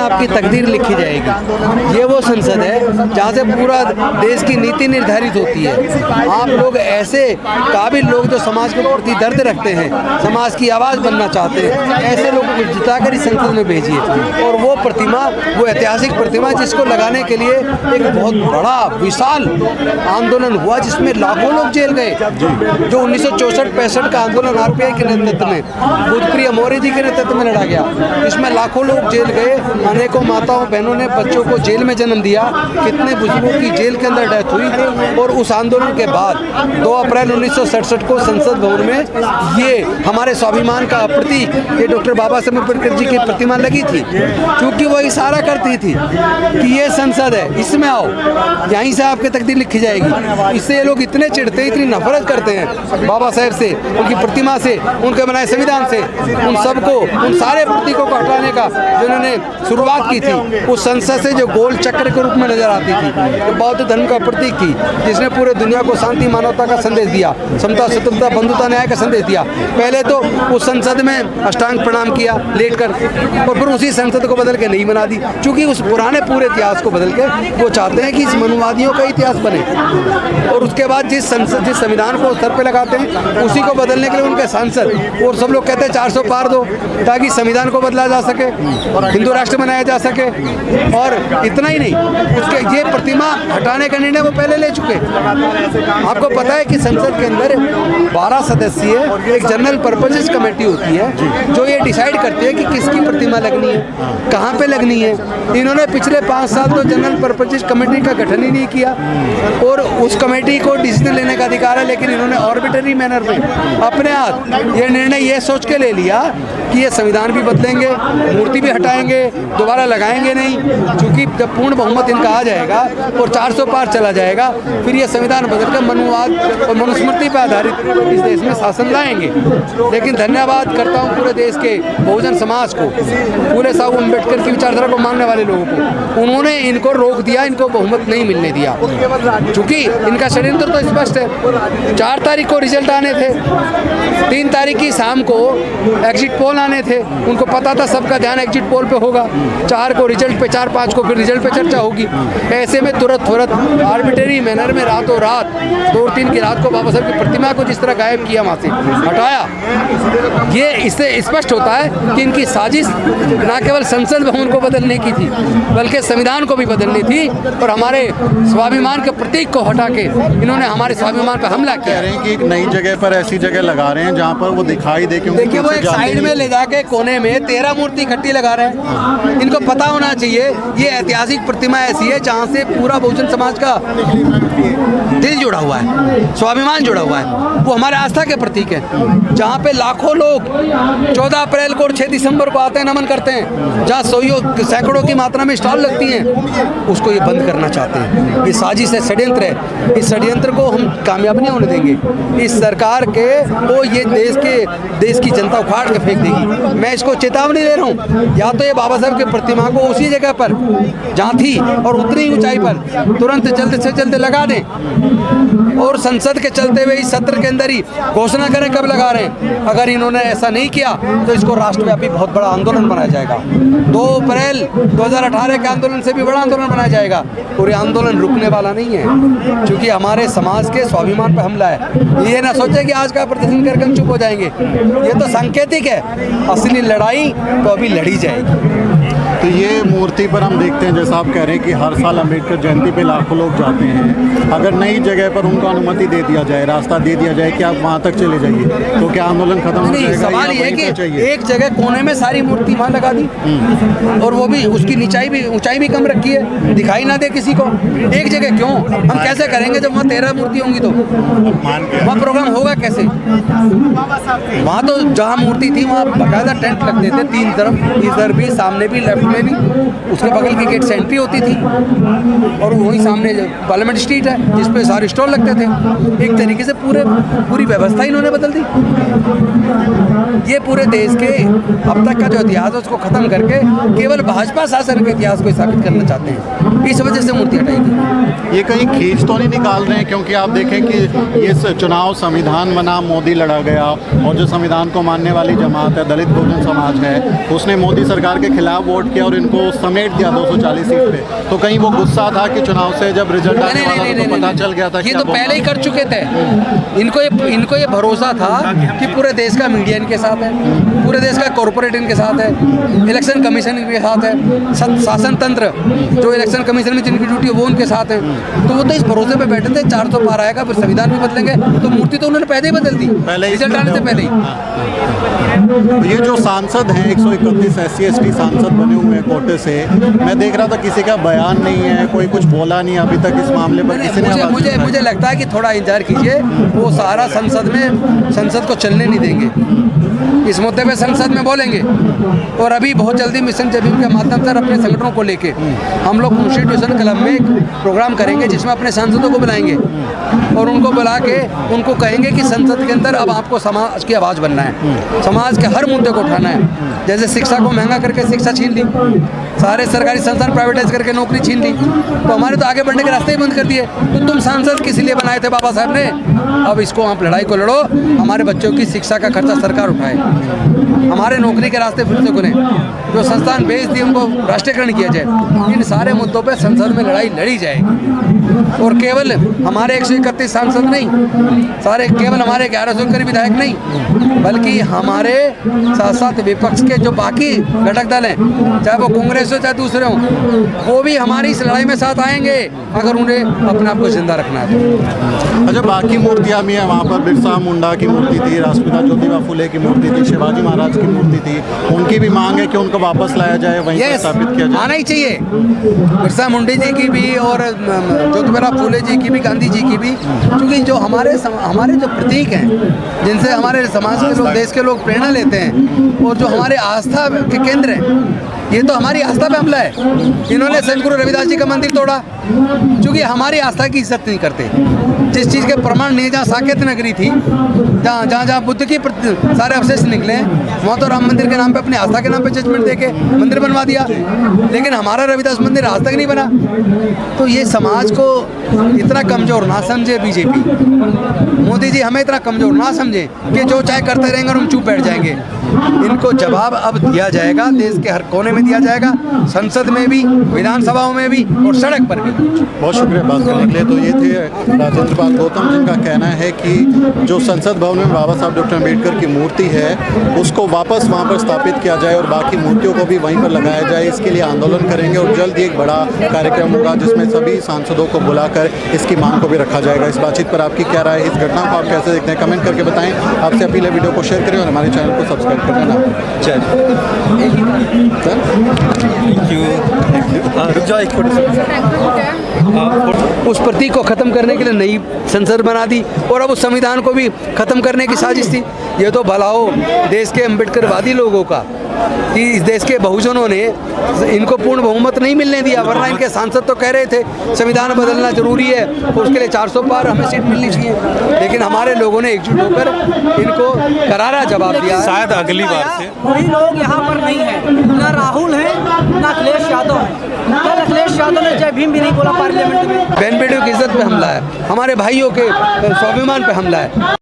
आपकी तकदीर लिखी जाएगी। ये वो संसद है जहाँ से पूरा देश की नीति निर्धारित होती है। आप लोग ऐसे काबिल लोग जो समाज के प्रति दर्द रखते हैं, समाज की आवाज़ बनना चाहते हैं, ऐसे लोगों को जिताकर इस संसद में भेजिए। और वो प्रतिमा, वो ऐतिहासिक प्रतिमा जिसको लगाने के लिए एक बहुत बड़ा विशाल आंदोलन हुआ, जिसमें लाखों लोग जेल गए, जो 1964-65 का आंदोलन आरपीआई के नेतृत्व में, बुद्धप्रिया मौर्य जी के नेतृत्व में लड़ा गया। इसमें लाखों लोग जेल गए, अनेकों माताओं बहनों ने बच्चों को जेल में जन्म दिया, कितने बुजुर्गों की जेल के अंदर डेथ हुई। और उस आंदोलन के बाद 2 अप्रैल 1967 को संसद भवन में ये हमारे स्वाभिमान का प्रतीक, ये डॉक्टर बाबा साहेब अम्बेडकर जी की प्रतिमा लगी थी, क्योंकि वो इशारा करती थी कि ये संसद है, इसमें आओ, यहीं से आपकी तकदीर लिखी जाएगी। इससे ये लोग इतने चिढ़ते हैं, इतनी नफरत करते हैं बाबा साहेब से, उनकी प्रतिमा से, उनके बनाए संविधान से, उन सबको, उन सारे प्रतीकों को हटाने का जिन्होंने शुरुआत की थी। उस संसद से जो गोल चक्र के रूप में नजर आती थी, तो बौद्ध धर्म का प्रतीक थी, जिसने पूरे दुनिया को शांति मानवता का संदेश दिया, समता स्वतंत्रता बंधुता न्याय का संदेश दिया। पहले तो उस संसद में अष्टांग प्रणाम किया लेटकर, और फिर उसी संसद को बदल के नहीं बना दी, क्योंकि उस पुराने पूरे इतिहास को बदल के वो चाहते हैं कि इस मनुवादियों का इतिहास बने। और उसके बाद जिस संविधान को सर पे लगाते हैं, उसी को बदलने के लिए उनके सांसद और सब लोग कहते हैं 400 पार दो, ताकि संविधान को बदला जा सके, हिंदू राष्ट्र बनाया जा सके। और इतना ही नहीं, उसके ये प्रतिमा हटाने का निर्णय वो पहले ले चुके। आपको पता है कि संसद के अंदर 12 सदस्यीय एक जनरल पर्पसेस कमेटी होती है, जो ये डिसाइड करती है कि किसकी प्रतिमा लगनी है, कहाँ पे लगनी है। इन्होंने पिछले 5 साल तो जनरल पर्पसेस कमेटी का गठन ही नहीं किया, और उस कमेटी को डिसीजन लेने का अधिकार है, लेकिन इन्होंने आर्बिट्ररी मैनर में अपने हाथ ये निर्णय ये सोच के ले लिया कि ये संविधान भी बदलेंगे, मूर्ति भी हटाएंगे, दोबारा लगाएंगे नहीं, क्योंकि जब पूर्ण बहुमत इनका आ जाएगा और 400 पार चला जाएगा, फिर ये संविधान बदलकर मनुवाद और मनुस्मृति पर आधारित इस देश में शासन लाएंगे। लेकिन धन्यवाद करता हूँ पूरे देश के बहुजन समाज को, पूरे साहब अम्बेडकर की विचारधारा को मानने वाले लोगों को। उन्होंने इनको रोक दिया, इनको बहुमत नहीं मिलने दिया, क्योंकि इनका षड्यंत्र तो स्पष्ट है। 4 तारीख को रिजल्ट आने थे, 3 तारीख की शाम को एग्जिट पोल आने थे, उनको पता था सबका ध्यान एग्जिट पोल पे होगा। 4 को रिजल्ट पे, 4-5 को फिर रिजल्ट पे चर्चा होगी। ऐसे में तुरंत आर्बिट्ररी मैनर में रातों रात 2-3 की रात को बाबा साहब की प्रतिमा को जिस तरह गायब किया, वहाँ से हटाया, ये इससे स्पष्ट होता है कि इनकी साजिश न केवल संसद भवन को बदलने की थी, बल्कि संविधान को भी बदलनी थी। और हमारे स्वाभिमान के प्रतीक को हटा के इन्होंने हमारे स्वाभिमान पर हमला किया। कह रहे हैं कि एक नई जगह पर ऐसी जगह लगा रहे हैं जहाँ पर वो दिखाई दे, क्योंकि देखिए वो एक साइड में ले जाके कोने में 13 मूर्ति इकट्ठी लगा रहे हैं। इनको पता होना चाहिए ये ऐतिहासिक प्रतिमा ऐसी है जहाँ से पूरा बहुजन समाज का दिल जुड़ा हुआ है, स्वाभिमान जुड़ा हुआ है, वो हमारे आस्था के प्रतीक है। जहाँ पे लाखों लोग 14 अप्रैल को और 6 दिसंबर को आते हैं, नमन करते हैं, जहाँ सैकड़ों की मात्रा में स्टॉल लगती हैं, उसको ये बंद करना चाहते हैं। ये साजिश है, षड्यंत्र है। इस षड्यंत्र को हम कामयाब नहीं होने देंगे। इस सरकार के को ये देश की जनता उखाड़ के फेंक देगी। मैं इसको चेतावनी दे रहा हूँ, या तो ये बाबा साहब की प्रतिमा को उसी जगह पर जहाँ थी और उतनी ऊंचाई पर तुरंत जल्द से जल्द लगा दें, और संसद के चलते हुए इस सत्र के अंदर ही घोषणा करें कब लगा रहे हैं। अगर इन्होंने ऐसा नहीं किया तो इसको राष्ट्रव्यापी बहुत बड़ा आंदोलन बनाया जाएगा। 2 अप्रैल 2018 के आंदोलन से भी बड़ा आंदोलन बनाया जाएगा, और ये आंदोलन रुकने वाला नहीं है, क्योंकि हमारे समाज के स्वाभिमान पर हमला है। ये ना सोचे कि आज का प्रदर्शन करके हम चुप हो जाएंगे, ये तो सांकेतिक है। असली लड़ाई तो अभी लड़ी जाएगी। तो ये मूर्ति पर हम देखते हैं, जैसा आप कह रहे हैं कि हर साल अम्बेडकर जयंती पे लाखों लोग जाते हैं। अगर नई जगह पर उनको अनुमति दे दिया जाए, रास्ता दे दिया जाए कि आप वहाँ तक चले जाइए, तो क्या आंदोलन खत्म हो जाएगा? सवाल ये है कि एक जगह कोने में सारी मूर्ति वहाँ लगा दी, और वो भी उसकी ऊंचाई भी कम रखी है, दिखाई ना दे किसी को। एक जगह क्यों? हम कैसे करेंगे जब वहाँ 13 मूर्ति होंगी? तो वहाँ प्रोग्राम होगा कैसे? वहाँ तो जहाँ मूर्ति थी वहाँ बाकायदा टेंट लगते थे, 3 तरफ, इधर भी, सामने भी, लेफ्ट में भी, उसके बगल की गेट से एंट्री होती थी, और वहीं सामने पार्लियामेंट स्ट्रीट है जिसपे सारे स्टॉल लगते थे। एक तरीके से पूरी व्यवस्था इन्होंने बदल दी। ये पूरे देश के अब तक का जो इतिहास है उसको खत्म करके केवल भाजपा शासन के इतिहास को स्थापित करना चाहते हैं। इस वजह से मूर्ति हटाई गई। ये कहीं खींच तो नहीं निकाल रहे हैं? क्योंकि आप देखें कि ये चुनाव संविधान बना, मोदी लड़ा गया, और जो संविधान को मानने वाली जमात है, दलित बहुजन समाज है, उसने मोदी सरकार के खिलाफ वोट किया और इनको समेट दिया 240 सीट पे, तो कहीं वो गुस्सा था कि चुनाव से जब रिजल्ट आने वाला था तो पता चल गया था ये तो पहले ही कर चुके थे। इनको ये भरोसा था कि पूरे देश का मीडिया इनके साथ है, पूरे देश का कॉरपोरेट इनके साथ है, इलेक्शन कमीशन इनके साथ है, शासन तंत्र जो इलेक्शन कमीशन में जिनकी ड्यूटी है वो उनके साथ है। तो वो तो इस भरोसे पे बैठे थे 400 पार आएगा, फिर संविधान भी बदलेंगे, तो मूर्ति तो उन्होंने पहले ही बदल दी, रिजल्ट आने से पहले ही। तो ये जो सांसद हैं 131 SC/ST सांसद बने हुए हैं कोटे से, मैं देख रहा था किसी का बयान नहीं है, कोई कुछ बोला नहीं अभी तक इस मामले पर किसी ने। मुझे लगता है कि थोड़ा इंतजार कीजिए, वो सारा संसद को चलने नहीं देंगे, इस मुद्दे पे संसद में बोलेंगे। और अभी बहुत जल्दी मिशन जबीम के माध्यम से अपने संगठनों को लेके हम लोग कॉन्स्टिट्यूशन क्लब में एक प्रोग्राम करेंगे जिसमें अपने सांसदों को बुलाएंगे और उनको बुला के उनको कहेंगे कि संसद के अंदर अब आपको समाज की आवाज़ बनना है, समाज के हर मुद्दे को उठाना है। जैसे शिक्षा को महंगा करके शिक्षा छीन ली, सारे सरकारी संस्थान प्राइवेटाइज करके नौकरी छीन ली, तो हमारे तो आगे बढ़ने के रास्ते ही बंद कर दिए। तो तुम सांसद किस लिए बनाए थे बाबा साहब ने? अब इसको आप लड़ाई को लड़ो, हमारे बच्चों की शिक्षा का खर्चा सरकार उठाए, हमारे नौकरी के रास्ते फिर से खुले, जो संस्थान बेच दिए उनको राष्ट्रीयकरण किया जाए। इन सारे मुद्दों पे संसद में लड़ाई लड़ी जाएगी। और केवल हमारे 131 सांसद नहीं, सारे केवल हमारे 1100 करीब विधायक नहीं, बल्कि हमारे साथ साथ विपक्ष के जो बाकी घटक दल हैं, चाहे वो कांग्रेस हो चाहे दूसरे हों, वो भी हमारी इस लड़ाई में साथ आएंगे अगर उन्हें अपने आप को जिंदा रखना है तो। अच्छा, बाकी मूर्तियाँ भी हैं वहाँ पर, बिरसा मुंडा की मूर्ति थी, राष्ट्रपिता ज्योतिबा फुले की मूर्ति थी, शिवाजी महाराज की मूर्ति थी, उनकी भी मांग है कि उनको वापस लाया जाए, वहीं पर स्थापित किया जाए। आना ही चाहिए, बिरसा मुंडा जी की भी और ज्योतिबा फुले जी की भी, गांधी जी की भी, क्योंकि जो हमारे जो प्रतीक हैं, जिनसे हमारे समाज के लोग, देश के लोग प्रेरणा लेते हैं, और जो हमारे आस्था के केंद्र हैं, ये तो हमारी आस्था पे हमला है। इन्होंने संत गुरु रविदास जी का मंदिर तोड़ा क्योंकि हमारी आस्था की इज्जत नहीं करते। जिस चीज़ के प्रमाण नहीं, जहाँ साकेत नगरी थी, जहाँ बुद्ध की सारे अवशेष निकले, वहाँ तो राम मंदिर के नाम पे, अपनी आस्था के नाम पे जजमेंट देके मंदिर बनवा दिया, लेकिन हमारा रविदास मंदिर आज तक नहीं बना। तो ये समाज को इतना कमज़ोर ना समझे बीजेपी, मोदी जी हमें इतना कमज़ोर ना समझे कि जो चाहे करते रहेंगे और हम चुप बैठ जाएंगे। इनको जवाब अब दिया जाएगा, देश के हर कोने में दिया जाएगा, संसद में भी, विधानसभाओं में भी और सड़क पर भी। बहुत शुक्रिया बात करने के लिए। तो ये थे राजेंद्र पाल गौतम, जिनका कहना है कि जो संसद भवन में बाबा साहब डॉक्टर अम्बेडकर की मूर्ति है उसको वापस वहाँ पर स्थापित किया जाए और बाकी मूर्तियों को भी वहीं पर लगाया जाए। इसके लिए आंदोलन करेंगे और जल्द ही एक बड़ा कार्यक्रम होगा जिसमें सभी सांसदों को बुलाकर इसकी मांग को भी रखा जाएगा। इस बातचें पर आपकी क्या राय है, इस घटना को आप कैसे देखते हैं, कमेंट करके बताएं। आपसे अपील है वीडियो को शेयर करें और हमारे चैनल को सब्सक्राइब करना ना उस प्रतीक को ख़त्म करने के लिए नई संसद बना दी और अब उस संविधान को भी ख़त्म करने की साजिश थी। ये तो भला हो देश के अम्बेडकरवादी लोगों का कि इस देश के बहुजनों ने इनको पूर्ण बहुमत नहीं मिलने दिया, वरना इनके सांसद तो कह रहे थे संविधान बदलना जरूरी है और उसके लिए 400 पार हमें सीट मिलनी चाहिए, लेकिन हमारे लोगों ने एकजुट होकर इनको करारा जवाब दिया। शायद अगली बार से वही लोग यहाँ पर नहीं है, ना राहुल है ना अखिलेश यादव है। कल अखिलेश यादव ने जय भीम भी नहीं बोला पार्लियामेंट में। बहन बेटियों की इज्जत पे हमला है, हमारे भाइयों के स्वाभिमान पे हमला है।